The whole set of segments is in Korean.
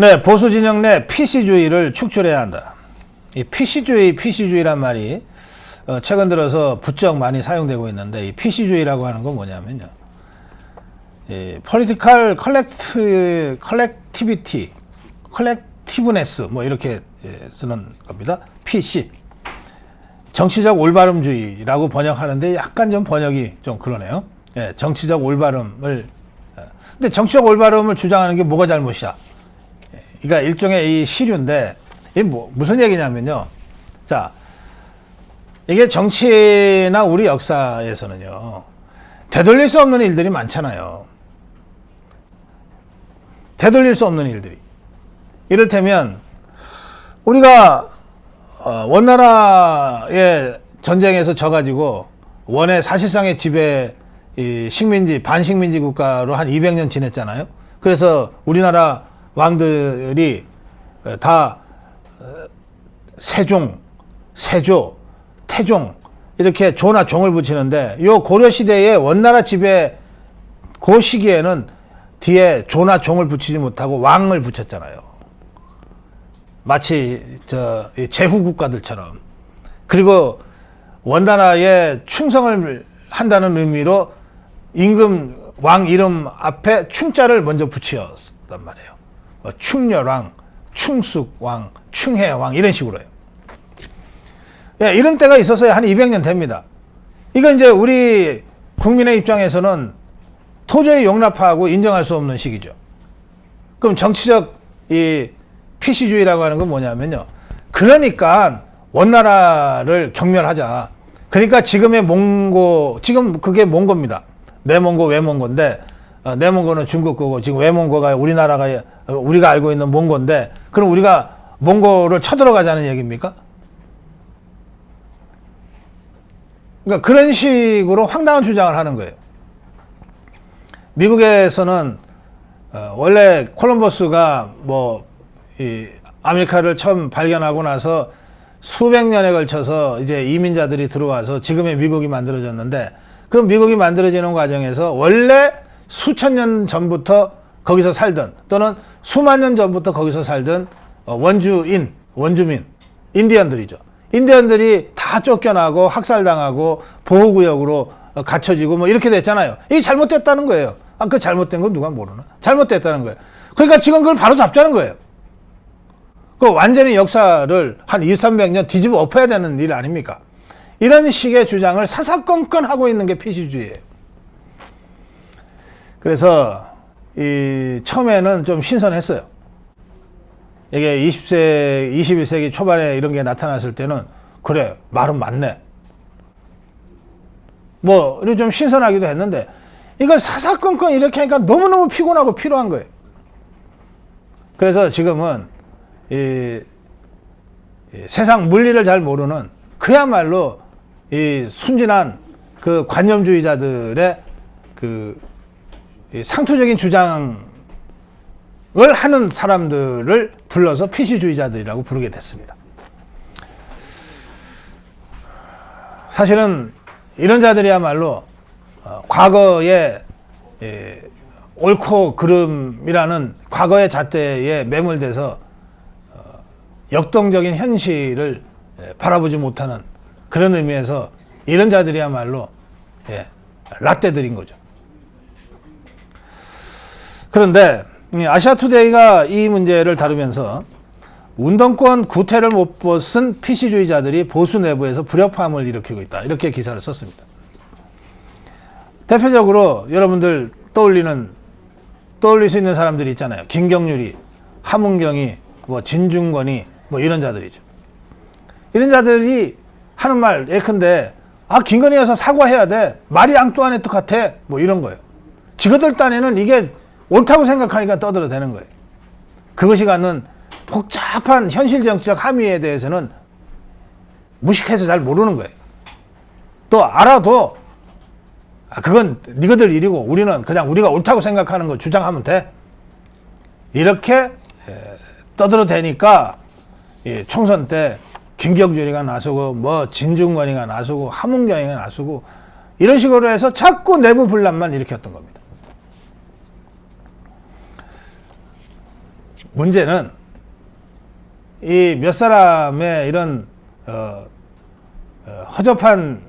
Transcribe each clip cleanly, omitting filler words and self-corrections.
네, 보수 진영 내 PC주의를 축출해야 한다. 이 PC주의란 말이 최근 들어서 부쩍 많이 사용되고 있는데, 이 PC주의라고 하는 건 뭐냐면요, 이 Political Collectiveness 뭐 이렇게 쓰는 겁니다. PC. 정치적 올바름주의라고 번역하는데 약간 좀 번역이 좀 그러네요. 예, 정치적 올바름을. 근데 정치적 올바름을 주장하는 게 뭐가 잘못이야? 그러니까 일종의 이 시류인데, 이게 무슨 얘기냐면요. 자, 이게 정치나 우리 역사에서는요, 되돌릴 수 없는 일들이 많잖아요. 되돌릴 수 없는 일들이. 이를테면, 우리가 원나라의 전쟁에서 져가지고 원의 사실상의 지배 식민지, 반식민지 국가로 한 200년 지냈잖아요. 그래서 우리나라 왕들이 다 세종, 세조, 태종 이렇게 조나 종을 붙이는데, 요 고려시대의 원나라 지배 그 시기에는 뒤에 조나 종을 붙이지 못하고 왕을 붙였잖아요. 마치 제후 국가들처럼. 그리고 원나라에 충성을 한다는 의미로 임금 왕 이름 앞에 충자를 먼저 붙였단 말이에요. 충렬왕, 충숙왕, 충해왕 이런 식으로요. 예, 이런 때가 있었어야 한 200년 됩니다. 이건 이제 우리 국민의 입장에서는 도저히 용납하고 인정할 수 없는 시기죠. 그럼 정치적 이 PC주의라고 하는 건 뭐냐면요, 그러니까 원나라를 경멸하자. 그러니까 지금의 몽고, 지금 그게 몽고입니다. 내몽고, 외몽고인데, 내몽고는 중국 거고, 지금 외몽고가 우리나라가, 우리가 알고 있는 몽고인데, 그럼 우리가 몽고를 쳐들어가자는 얘기입니까? 그러니까 그런 식으로 황당한 주장을 하는 거예요. 미국에서는 원래 콜럼버스가 이 아메리카를 처음 발견하고 나서 수백 년에 걸쳐서 이제 이민자들이 들어와서 지금의 미국이 만들어졌는데, 그 미국이 만들어지는 과정에서 원래 수천 년 전부터 거기서 살던, 또는 수만 년 전부터 거기서 살던 원주민, 인디언들이죠. 인디언들이 다 쫓겨나고 학살당하고 보호구역으로 갇혀지고 뭐 이렇게 됐잖아요. 이게 잘못됐다는 거예요. 그 잘못된 건 누가 모르나? 잘못됐다는 거예요. 그러니까 지금 그걸 바로 잡자는 거예요. 그 완전히 역사를 한 200~300년 뒤집어 엎어야 되는 일 아닙니까? 이런 식의 주장을 사사건건 하고 있는 게 PC주의예요. 그래서 처음에는 좀 신선했어요. 이게 21세기 초반에 이런 게 나타났을 때는, 그래, 말은 맞네. 이렇게 좀 신선하기도 했는데, 이걸 사사건건 이렇게 하니까 너무너무 피곤하고 피로한 거예요. 그래서 지금은 세상 물리를 잘 모르는, 그야말로 순진한 그 관념주의자들의 상투적인 주장을 하는 사람들을 불러서 PC주의자들이라고 부르게 됐습니다. 사실은 이런 자들이야말로 과거의 옳고 그름이라는 과거의 잣대에 매몰돼서 역동적인 현실을 바라보지 못하는, 그런 의미에서 이런 자들이야말로 라떼들인 거죠. 그런데 아시아투데이가 이 문제를 다루면서 운동권 구태를 못 벗은 PC주의자들이 보수 내부에서 불협화음을 일으키고 있다, 이렇게 기사를 썼습니다. 대표적으로 여러분들 떠올릴 수 있는 사람들이 있잖아요. 김경률이, 함은경이, 진중권이, 이런 자들이죠. 이런 자들이 하는 말 예컨대, 김건희여서 사과해야 돼, 마리 앙뚜아네트 같아, 이런 거예요. 지그들 딴에는 이게 옳다고 생각하니까 떠들어대는 거예요. 그것이 갖는 복잡한 현실 정치적 함의에 대해서는 무식해서 잘 모르는 거예요. 또 알아도 그건 니가들 일이고 우리는 그냥 우리가 옳다고 생각하는 거 주장하면 돼, 이렇게 떠들어대니까 총선 때 김경준이가 나서고 진중권이가 나서고 함은경이가 나서고 이런 식으로 해서 자꾸 내부 분란만 일으켰던 겁니다. 문제는 이 몇 사람의 이런 허접한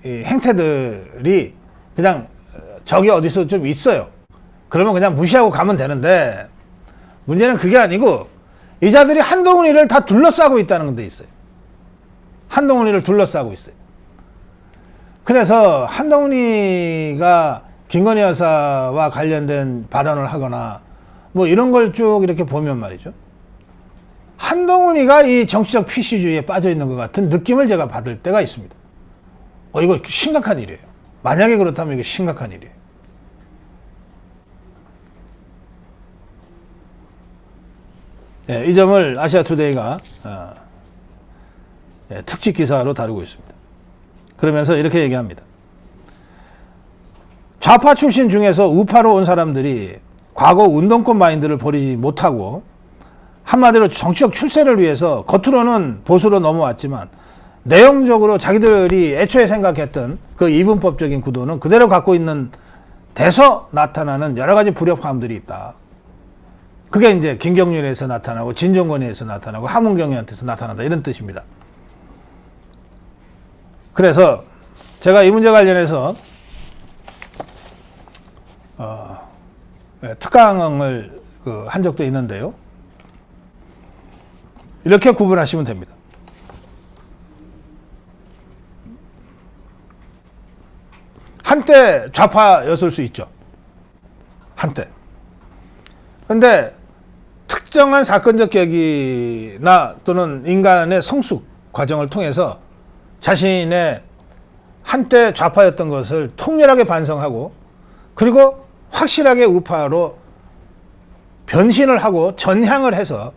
이 행태들이 그냥 저기 어디서 좀 있어요. 그러면 그냥 무시하고 가면 되는데, 문제는 그게 아니고 이 자들이 한동훈이를 다 둘러싸고 있다는 데 있어요. 한동훈이를 둘러싸고 있어요. 그래서 한동훈이가 김건희 여사와 관련된 발언을 하거나 뭐 이런 걸 쭉 이렇게 보면 말이죠, 한동훈이가 이 정치적 PC주의에 빠져 있는 것 같은 느낌을 제가 받을 때가 있습니다. 이거 심각한 일이에요. 만약에 그렇다면 이거 심각한 일이에요. 네, 이 점을 아시아투데이가 특집 기사로 다루고 있습니다. 그러면서 이렇게 얘기합니다. 좌파 출신 중에서 우파로 온 사람들이 과거 운동권 마인드를 버리지 못하고 한마디로 정치적 출세를 위해서 겉으로는 보수로 넘어왔지만 내용적으로 자기들이 애초에 생각했던 그 이분법적인 구도는 그대로 갖고 있는 데서 나타나는 여러 가지 불협화음들이 있다. 그게 이제 김경률에서 나타나고 진정권에서 나타나고 함은경한테서 나타난다, 이런 뜻입니다. 그래서 제가 이 문제 관련해서 특강을 한 적도 있는데요. 이렇게 구분하시면 됩니다. 한때 좌파였을 수 있죠. 한때. 근데 특정한 사건적 계기나 또는 인간의 성숙 과정을 통해서 자신의 한때 좌파였던 것을 통렬하게 반성하고 그리고 확실하게 우파로 변신을 하고 전향을 해서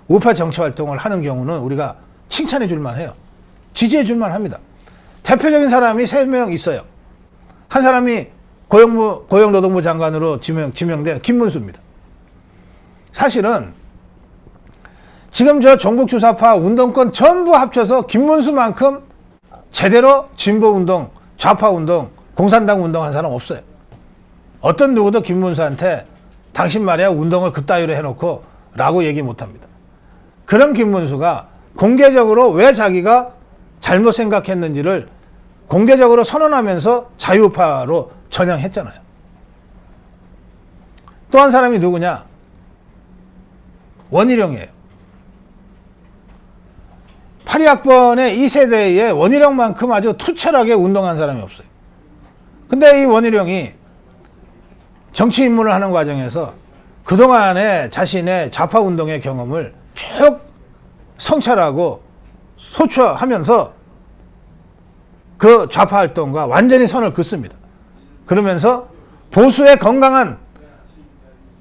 우파 정치 활동을 하는 경우는 우리가 칭찬해 줄만 해요. 지지해 줄만 합니다. 대표적인 사람이 3명 있어요. 한 사람이 고용노동부 장관으로 지명된 김문수입니다. 사실은 지금 저 종북주사파 운동권 전부 합쳐서 김문수만큼 제대로 진보운동, 좌파운동, 공산당 운동한 사람 없어요. 어떤 누구도 김문수한테 당신 말이야 운동을 그따위로 해놓고 라고 얘기 못합니다. 그런 김문수가 공개적으로 왜 자기가 잘못 생각했는지를 공개적으로 선언하면서 자유파로 전향했잖아요. 또 한 사람이 누구냐? 원희룡이에요. 82학번의 이 세대에 원희룡만큼 아주 투철하게 운동한 사람이 없어요. 근데 이 원희룡이 정치 입문을 하는 과정에서 그동안의 자신의 좌파 운동의 경험을 쭉 성찰하고 소추하면서 그 좌파 활동과 완전히 선을 긋습니다. 그러면서 보수의 건강한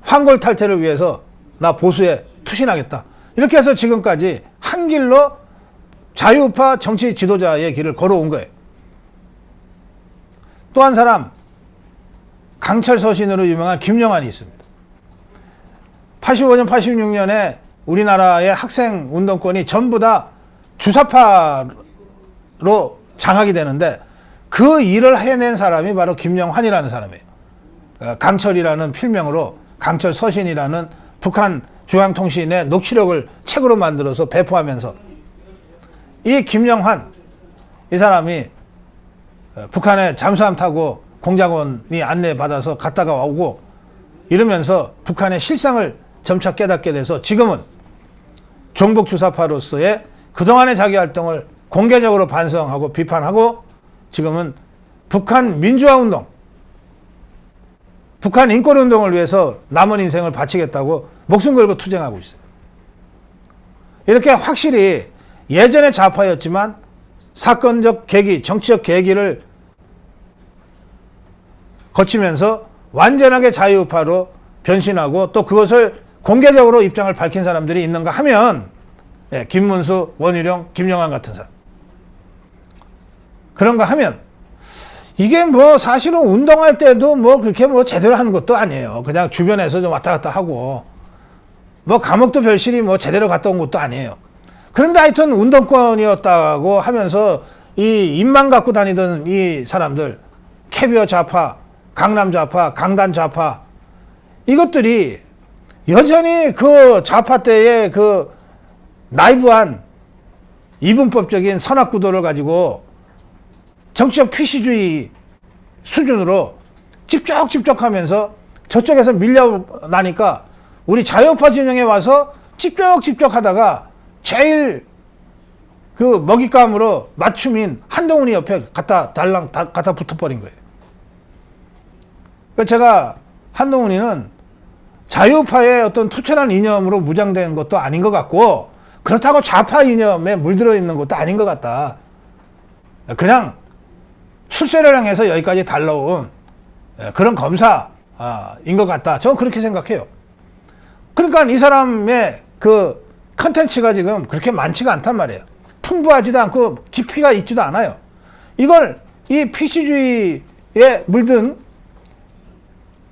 황골 탈퇴를 위해서 나 보수에 투신하겠다. 이렇게 해서 지금까지 한 길로 자유파 정치 지도자의 길을 걸어온 거예요. 또 한 사람, 강철 서신으로 유명한 김영환이 있습니다. 85년, 86년에 우리나라의 학생 운동권이 전부 다 주사파로 장악이 되는데 그 일을 해낸 사람이 바로 김영환이라는 사람이에요. 강철이라는 필명으로 강철 서신이라는 북한 중앙통신의 녹취록을 책으로 만들어서 배포하면서 이 김영환, 이 사람이 북한에 잠수함 타고 공작원이 안내받아서 갔다가 오고 이러면서 북한의 실상을 점차 깨닫게 돼서 지금은 종북주사파로서의 그동안의 자기 활동을 공개적으로 반성하고 비판하고 지금은 북한 민주화운동, 북한 인권운동을 위해서 남은 인생을 바치겠다고 목숨 걸고 투쟁하고 있어요. 이렇게 확실히 예전에 좌파였지만 사건적 계기, 정치적 계기를 거치면서 완전하게 자유파로 변신하고 또 그것을 공개적으로 입장을 밝힌 사람들이 있는가 하면 김문수, 원희룡, 김영환 같은 사람. 그런가 하면 이게 뭐 사실은 운동할 때도 뭐 그렇게 뭐 제대로 하는 것도 아니에요. 그냥 주변에서 좀 왔다 갔다 하고 뭐 감옥도 별실이 뭐 제대로 갔다 온 것도 아니에요. 그런데 하여튼 운동권이었다고 하면서 이 입만 갖고 다니던 이 사람들, 캐비어 좌파, 강남 좌파, 강단 좌파, 이것들이 여전히 그 좌파 때의 그 나이브한 이분법적인 선악구도를 가지고 정치적 퀴시주의 수준으로 찝쩍찝쩍하면서 저쪽에서 밀려나니까 우리 자유우파 진영에 와서 찝쩍찝쩍 하다가 제일 그 먹잇감으로 맞춤인 한동훈이 옆에 갖다 붙어버린 거예요. 그래서 제가 한동훈이는 자유파의 어떤 투철한 이념으로 무장된 것도 아닌 것 같고, 그렇다고 좌파 이념에 물들어 있는 것도 아닌 것 같다. 그냥 출세를 향해서 여기까지 달려온 그런 검사인 것 같다. 저는 그렇게 생각해요. 그러니까 이 사람의 그 컨텐츠가 지금 그렇게 많지가 않단 말이에요. 풍부하지도 않고 깊이가 있지도 않아요. 이걸 이 PC주의에 물든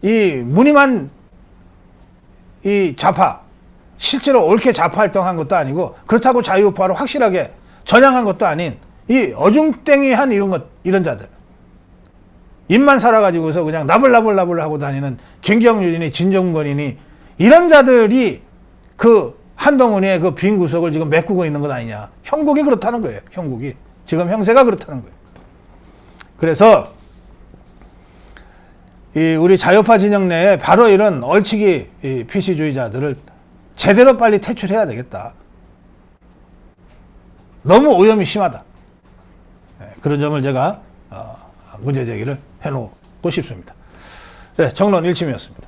이 무늬만 이 좌파, 실제로 옳게 좌파 활동한 것도 아니고 그렇다고 자유우파로 확실하게 전향한 것도 아닌 이 어중땡이한 이런 자들, 입만 살아가지고서 그냥 나불나불 하고 다니는 김경률이니 진정권이니 이런 자들이 그 한동훈의 그 빈 구석을 지금 메꾸고 있는 것 아니냐. 형국이 그렇다는 거예요. 형국이 지금 형세가 그렇다는 거예요. 그래서 이 우리 자유파 진영 내에 바로 이런 얼치기 이 PC주의자들을 제대로 빨리 퇴출해야 되겠다. 너무 오염이 심하다. 그런 점을 제가 문제 제기를 해놓고 싶습니다. 네, 정론 1침이었습니다.